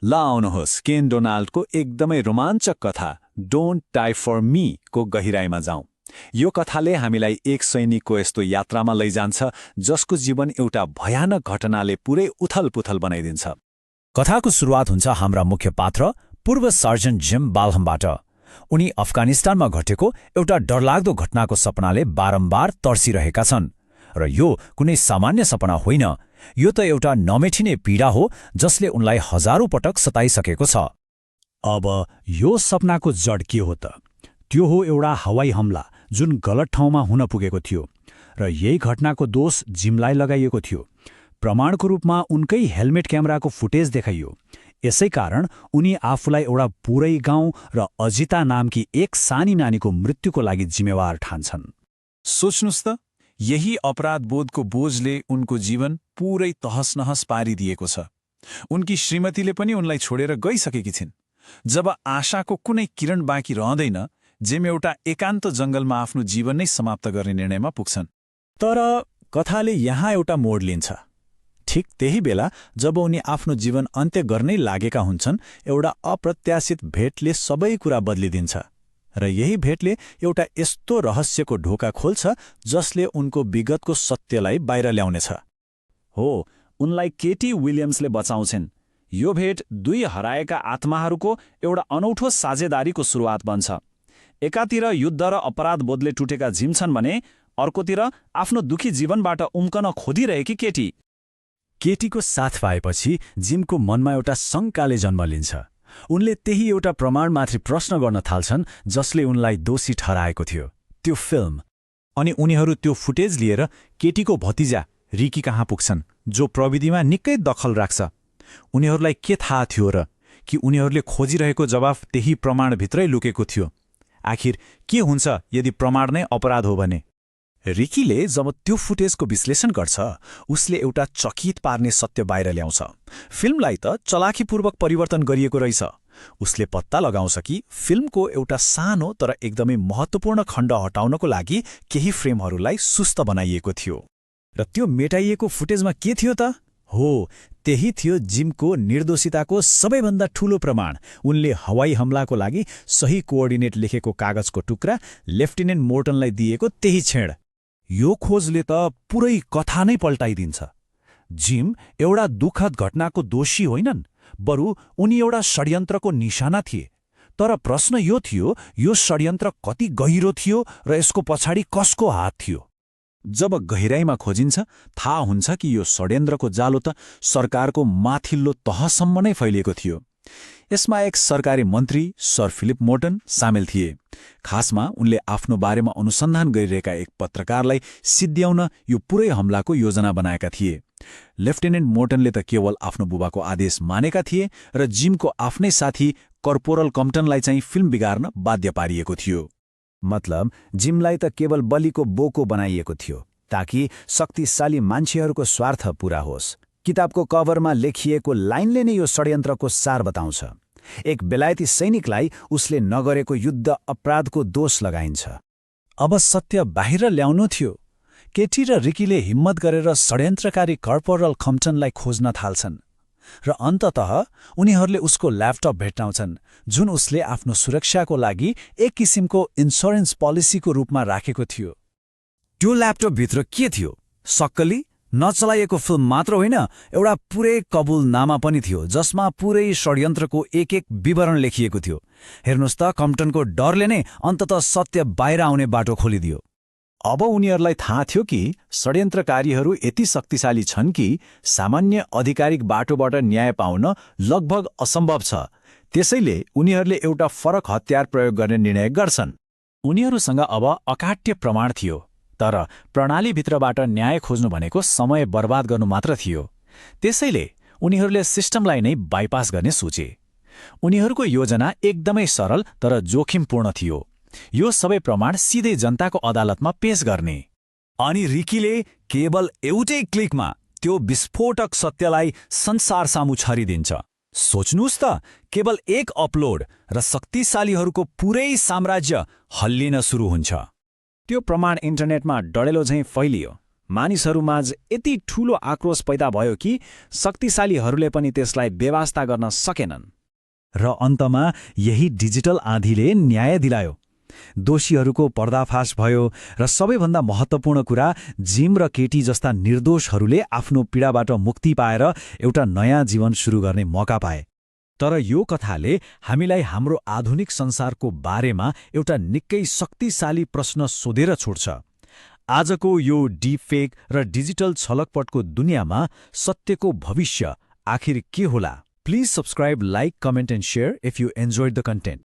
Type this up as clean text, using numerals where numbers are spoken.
ल आउनुहोस् केन डोनाल्डको एकदमै रोमाञ्चक कथा डोन्ट डाई फर मी को गहिराईमा जाउँ। यो कथाले हामीलाई एक सैनिकको यस्तो यात्रामा लैजान्छ जसको जीवन एउटा भयानक घटनाले पुरै उथलपुथल बनाइदिन्छ। कथाको सुरुवात हुन्छ हाम्रा मुख्य पात्र पूर्व सर्जन जिम बाल्हमबाट। उनी अफगानिस्तानमा घटेको एउटा डरलाग्दो घटनाको सपनाले बारम्बार तर्सिरहेका छन् र यो कुनै सामान्य सपना होइन, यो त एउटा नमेटिने पीडा हो जसले उनलाई हजारौं पटक सताइसकेको छ। अब यो सपनाको जड के हो त? त्यो हो एउटा हवाई हमला जुन गलत ठाउँमा हुन पुगेको थियो र यही घटनाको दोष जिमलाई लगाइएको थियो। प्रमाणको रूपमा उनकै हेलमेट क्यामेराको फुटेज देखाइयो। यसै कारण उनी आफूलाई एउटा पुरै गाउँ र अजिता नामकी एक सानी नानीको मृत्युको लागि जिम्मेवार ठान्छन्। सोच्नुस् त, यही अपराधबोधको बोझले उनको जीवन पुरै तहसनहस पारिदिएको छ। उनकी श्रीमतीले पनि उनलाई छोडेर गइसकेकी छिन्। जब आशाको कुनै किरण बाँकी रहँदैन, जिम एउटा एकान्त जंगलमा आफ्नो जीवन नै समाप्त गर्ने निर्णयमा पुग्छन्। तर कथाले यहाँ एउटा मोड लिन्छ। ठिक त्यही बेला जब उनी आफ्नो जीवन अन्त्य गर्नै लागेका हुन्छन्, एउटा अप्रत्याशित भेटले सबै कुरा बदलिदिन्छ र यही भेटले एउटा यस्तो रहस्यको ढोका खोल्छ जसले उनको विगतको सत्यलाई बाहिर ल्याउनेछ। हो, उनलाई केटी विलियम्सले बचाउँछिन्। यो भेट दुई हराएका आत्माहरूको एउटा अनौठो साझेदारीको सुरुवात बन्छ। एकातिर युद्ध र अपराधबोधले टुटेका जिम छन् भने अर्कोतिर आफ्नो दुखी जीवनबाट उम्कन खोजिरहेकी केटी। केटीको साथ पाएपछि जिमको मनमा एउटा शङ्काले जन्म लिन्छ। उनले त्यही एउटा प्रमाणमाथि प्रश्न गर्न थाल्छन् जसले उनलाई दोषी ठहराएको थियो, त्यो फिल्म। अनि उनीहरू त्यो फुटेज लिएर केटीको भतिजा रिकी कहाँ पुग्छन्, जो प्रविधिमा निकै दखल राख्छ। उनीहरूलाई के थाहा थियो र कि उनीहरूले खोजिरहेको जवाफ त्यही प्रमाणभित्रै लुकेको थियो? आखिर के हुन्छ यदि प्रमाण नै अपराध हो भने? रिकीले जब त्यो फुटेजको विश्लेषण गर्छ, उसले एउटा चकित पार्ने सत्य बाहिर ल्याउँछ। फिल्मलाई त चलाखीपूर्वक परिवर्तन गरिएको रहेछ। उसले पत्ता लगाउँछ कि फिल्मको एउटा सानो तर एकदमै महत्त्वपूर्ण खण्ड हटाउनको लागि केही फ्रेमहरूलाई सुस्त बनाइएको थियो। र त्यो मेटाइएको फुटेजमा के थियो त? हो, त्यही थियो जिमको निर्दोषिताको सबैभन्दा ठूलो प्रमाण। उनले हवाई हमलाको लागि सही कोअर्डिनेट लेखेको कागजको टुक्रा लेफ्टिनेन्ट मोर्टनलाई दिएको त्यही क्षण। यो खोजले त पुरै कथा नै पल्टाइदिन्छ। जिम एउटा दुःखद घटनाको दोषी होइनन्, बरु उनी एउटा षड्यन्त्रको निशाना थिए। तर प्रश्न यो थियो, यो षड्यन्त्र कति गहिरो थियो र यसको पछाडि कसको हात थियो? जब गहिराईमा खोजिन्छ, थाहा हुन्छ कि यो षड्यन्त्रको जालो त सरकारको माथिल्लो तहसम्म नै फैलिएको थियो। यसमा एक सरकारी मन्त्री सर फिलिप मोर्टन सामेल थिए। खासमा उनले आफ्नो बारेमा अनुसन्धान गरिरहेका एक पत्रकारलाई सिद्ध्याउन यो पुरै हमलाको योजना बनाएका थिए। लेफ्टिनेन्ट मोर्टनले त केवल आफ्नो बुबाको आदेश मानेका थिए र जिमको आफ्नै साथी कर्पोरल कम्पटनलाई चाहिँ फिल्म बिगार्न बाध्य पारिएको थियो। मतलब जिमलाई त केवल बलिको बोको बनाइएको थियो ताकि शक्तिशाली मान्छेहरूको स्वार्थ पूरा होस्। किताबको कभरमा लेखिएको लाइनले नै यो षड्यन्त्रको सार बताउँछ। एक बेलायती सैनिकलाई उसले नगरेको युद्ध अपराधको दोष लगाइन्छ। अब सत्य बाहिर ल्याउनु थियो। केटी र रिकीले हिम्मत गरेर षड्यन्त्रकारी कर्पोरल कम्पटनलाई खोज्न थाल्छन् र अन्ततः उनीहरूले उसको ल्यापटप भेट्टाउँछन्, जुन उसले आफ्नो सुरक्षाको लागि एक किसिमको इन्स्योरेन्स पोलिसीको रूपमा राखेको थियो। त्यो ल्यापटपभित्र के थियो? सक्कली नचलाइएको फिल्म मात्र होइन, एउटा पुरै कबुलनामा पनि थियो जसमा पुरै षड्यन्त्रको एक एक विवरण लेखिएको थियो। हेर्नुहोस् त, कम्पटनको डरले नै अन्ततः सत्य बाहिर आउने बाटो खोलिदियो। अब उनीहरूलाई थाहा थियो कि षड्यन्त्रकारीहरू यति शक्तिशाली छन् कि सामान्य आधिकारिक बाटोबाट न्याय पाउन लगभग असम्भव छ। त्यसैले उनीहरूले एउटा फरक हतियार प्रयोग गर्ने निर्णय गर्छन्। उनीहरूसँग अब अकाट्य प्रमाण थियो, तर प्रणालीभित्रबाट न्याय खोज्नु भनेको समय बर्बाद गर्नु मात्र थियो। त्यसैले उनीहरूले सिस्टमलाई नै बाइपास गर्ने सोचे। उनीहरूको योजना एकदमै सरल तर जोखिमपूर्ण थियो। यो सबै प्रमाण सिधै जनताको अदालतमा पेश गर्ने। अनि रिकीले केवल एउटै क्लिकमा त्यो विस्फोटक सत्यलाई संसार सामु छरिदिन्छ। सोच्नुस् त, केवल एक अपलोड र शक्तिशालीहरूको पुरै साम्राज्य हल्लिन सुरु हुन्छ। त्यो प्रमाण इन्टरनेटमा डढेलो झैँ फैलियो। मानिसहरूमाझ यति ठूलो आक्रोश पैदा भयो कि शक्तिशालीहरूले पनि त्यसलाई बेवास्ता गर्न सकेनन्। र अन्तमा यही डिजिटल आँधीले न्याय दिलायो। दोषीहरूको पर्दाफास भयो र सबैभन्दा महत्त्वपूर्ण कुरा, जिम र केटी जस्ता निर्दोषहरूले आफ्नो पीडाबाट मुक्ति पाएर एउटा नयाँ जीवन सुरु गर्ने मौका पाए। तर यो कथाले हामीलाई हाम्रो आधुनिक संसारको बारेमा एउटा निकै शक्तिशाली प्रश्न सोधेर छोड्छ। आजको यो डिपफेक र डिजिटल छलकपटको दुनियाँमा सत्यको भविष्य आखिर के होला? Please subscribe, like, comment and share if you enjoyed the content.